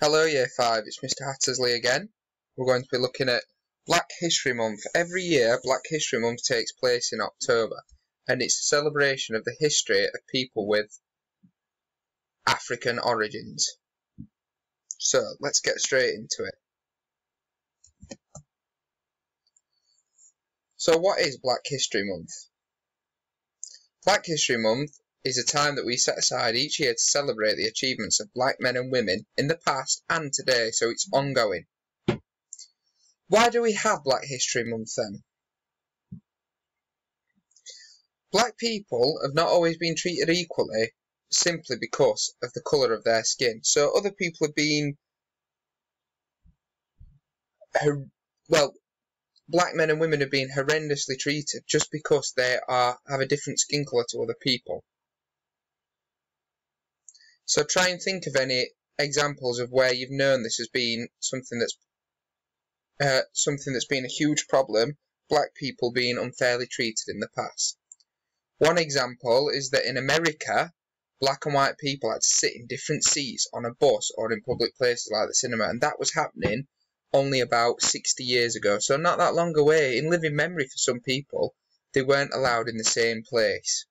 Hello Year 5, it's Mr Hattersley again. We're going to be looking at Black History Month. Every year Black History Month takes place in October, and it's a celebration of the history of people with African origins. So let's get straight into it. So what is Black History Month? Black History Month is a time that we set aside each year to celebrate the achievements of black men and women in the past and today, so it's ongoing. Why do we have Black History Month then? Black people have not always been treated equally simply because of the colour of their skin. So other people have been, black men and women have been horrendously treated just because they have a different skin colour to other people. So try and think of any examples of where you've known this has been something that's been a huge problem, black people being unfairly treated in the past. One example is that in America, black and white people had to sit in different seats on a bus or in public places like the cinema, and that was happening only about 60 years ago, so not that long away. In living memory for some people, they weren't allowed in the same place.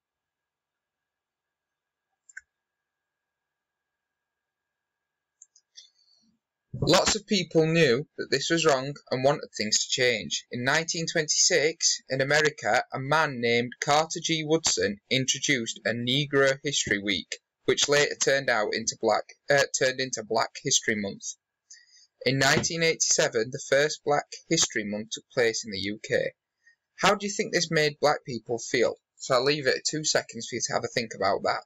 Lots of people knew that this was wrong and wanted things to change. In 1926, in America, a man named Carter G. Woodson introduced a Negro History Week, which later turned into Black History Month. In 1987, the first Black History Month took place in the UK. How do you think this made black people feel? So I'll leave it at 2 seconds for you to have a think about that.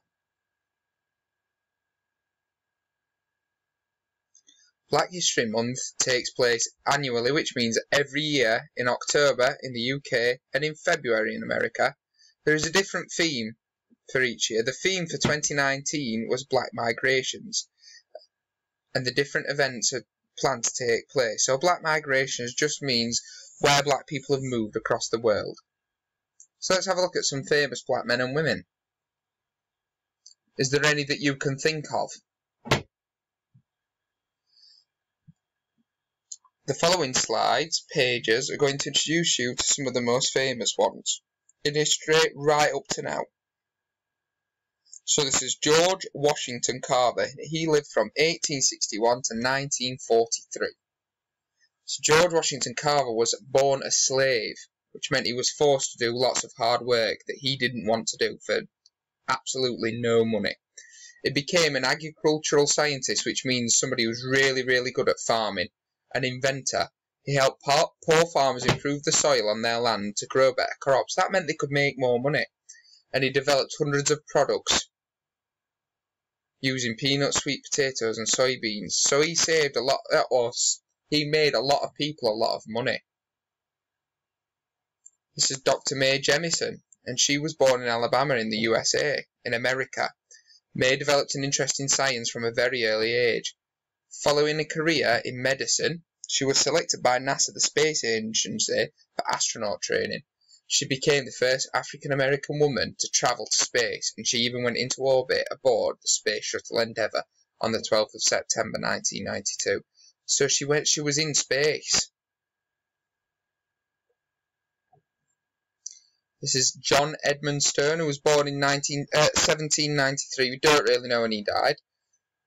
Black History Month takes place annually, which means every year in October in the UK and in February in America. There is a different theme for each year. The theme for 2019 was Black Migrations, and the different events are planned to take place. So Black Migrations just means where black people have moved across the world. So let's have a look at some famous black men and women. Is there any that you can think of? The following pages are going to introduce you to some of the most famous ones in history right up to now. So this is George Washington Carver. He lived from 1861 to 1943. So George Washington Carver was born a slave, which meant he was forced to do lots of hard work that he didn't want to do for absolutely no money. He became an agricultural scientist, which means somebody who's really, really good at farming. An inventor. He helped poor farmers improve the soil on their land to grow better crops. That meant they could make more money. And he developed hundreds of products using peanuts, sweet potatoes and soybeans. So he saved a lot, he made a lot of people a lot of money. This is Dr. Mae Jemison, and she was born in Alabama in the USA, in America. Mae developed an interest in science from a very early age. Following a career in medicine, she was selected by NASA, the space agency, for astronaut training. She became the first African-American woman to travel to space, and she even went into orbit aboard the Space Shuttle Endeavour on the 12th of September 1992. So she was in space. This is John Edmund Stone, who was born in 1793. We don't really know when he died.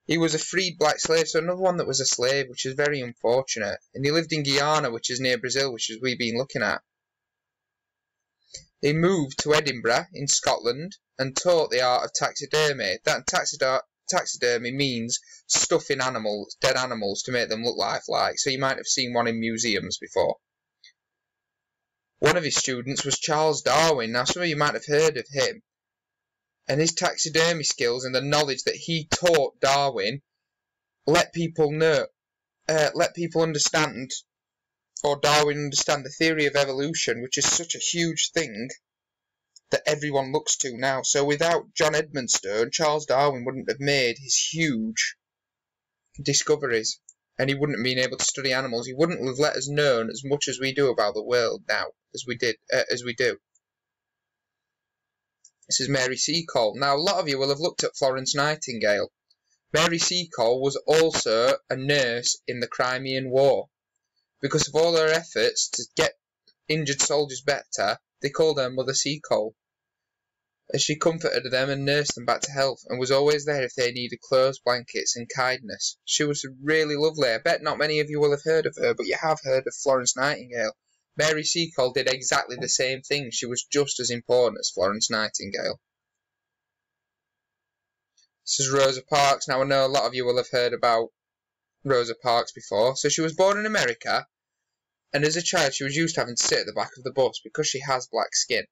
He was a freed black slave, so another one that was a slave, which is very unfortunate. And he lived in Guyana, which is near Brazil, which is we've been looking at. He moved to Edinburgh in Scotland and taught the art of taxidermy. That taxidermy means stuffing animals, dead animals, to make them look lifelike. So you might have seen one in museums before. One of his students was Charles Darwin. Now some of you might have heard of him. And his taxidermy skills and the knowledge that he taught Darwin let people understand, or Darwin understand, the theory of evolution, which is such a huge thing that everyone looks to now. So without John Edmund Stone, Charles Darwin wouldn't have made his huge discoveries, and he wouldn't have been able to study animals. He wouldn't have let us know as much as we do about the world now, as we do. This is Mary Seacole. Now, a lot of you will have looked at Florence Nightingale. Mary Seacole was also a nurse in the Crimean War. Because of all her efforts to get injured soldiers better, they called her Mother Seacole, as she comforted them and nursed them back to health, and was always there if they needed clothes, blankets, and kindness. She was really lovely. I bet not many of you will have heard of her, but you have heard of Florence Nightingale. Mary Seacole did exactly the same thing. She was just as important as Florence Nightingale. This is Rosa Parks. Now, I know a lot of you will have heard about Rosa Parks before. So she was born in America, and as a child she was used to having to sit at the back of the bus because she has black skin.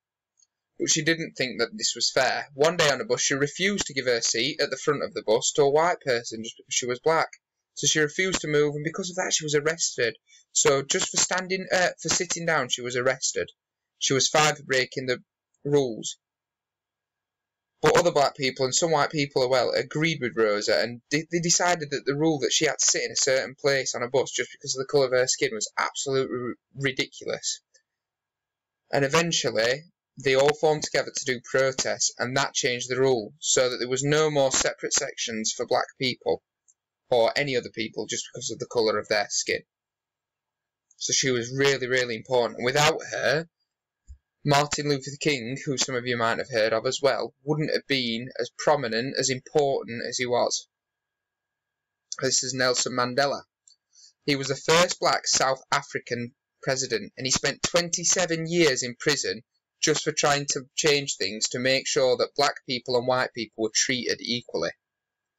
But she didn't think that this was fair. One day on a bus she refused to give her seat at the front of the bus to a white person just because she was black. So she refused to move, and because of that she was arrested. So just for sitting down she was arrested. She was fined for breaking the rules. But other black people and some white people as well agreed with Rosa, and they decided that the rule that she had to sit in a certain place on a bus just because of the colour of her skin was absolutely ridiculous. And eventually they all formed together to do protests, and that changed the rule so that there was no more separate sections for black people or any other people just because of the colour of their skin. So she was really, really important. And without her, Martin Luther King, who some of you might have heard of as well, wouldn't have been as prominent, as important as he was. This is Nelson Mandela. He was the first black South African president, and he spent 27 years in prison just for trying to change things to make sure that black people and white people were treated equally.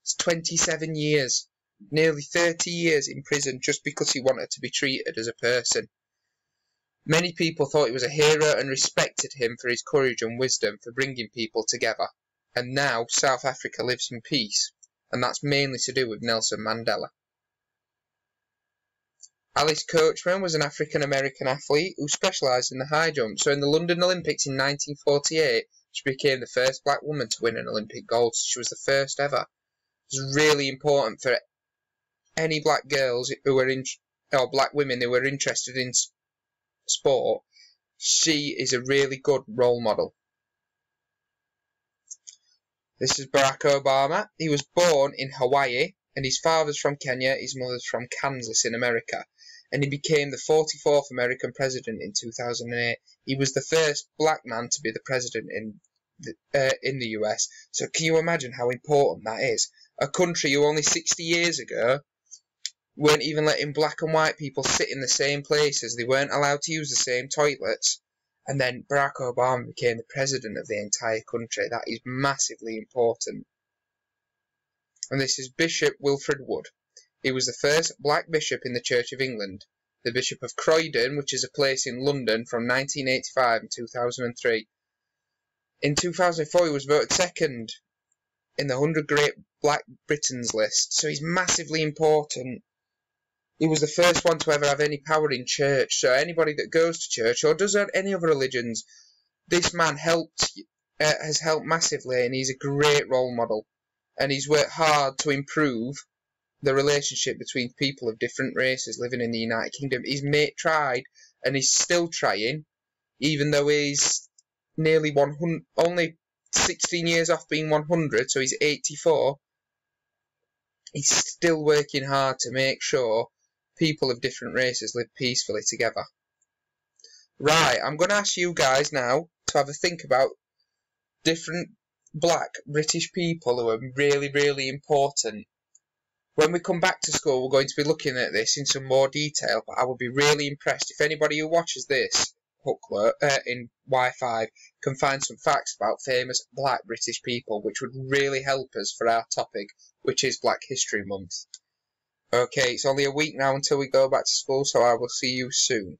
It's 27 years, nearly 30 years in prison just because he wanted to be treated as a person. Many people thought he was a hero and respected him for his courage and wisdom for bringing people together. And now South Africa lives in peace, and that's mainly to do with Nelson Mandela. Alice Coachman was an African-American athlete who specialised in the high jump. So in the London Olympics in 1948, she became the first black woman to win an Olympic gold. She was the first ever. It was really important for any black girls who were or black women who were interested in sport. She is a really good role model. This is Barack Obama. He was born in Hawaii, and his father's from Kenya, his mother's from Kansas in America, and he became the 44th American president in 2008. He was the first black man to be the president in the US. So can you imagine how important that is? A country who only 60 years ago weren't even letting black and white people sit in the same places. They weren't allowed to use the same toilets. And then Barack Obama became the president of the entire country. That is massively important. And this is Bishop Wilfred Wood. He was the first black bishop in the Church of England. The Bishop of Croydon, which is a place in London, from 1985 and 2003. In 2004 he was voted second in the 100 Great Black Britons list. So he's massively important. He was the first one to ever have any power in church. So anybody that goes to church or does any other religions, this man has helped massively, and he's a great role model. And he's worked hard to improve the relationship between people of different races living in the United Kingdom. He's tried, and he's still trying, even though he's nearly 100, only 16 years off being 100, so he's 84. He's still working hard to make sure people of different races live peacefully together. Right, I'm going to ask you guys now to have a think about different black British people who are really, really important. When we come back to school, we're going to be looking at this in some more detail, but I would be really impressed if anybody who watches this booklet in Y5 can find some facts about famous black British people, which would really help us for our topic, which is Black History Month. Okay, it's only a week now until we go back to school, so I will see you soon.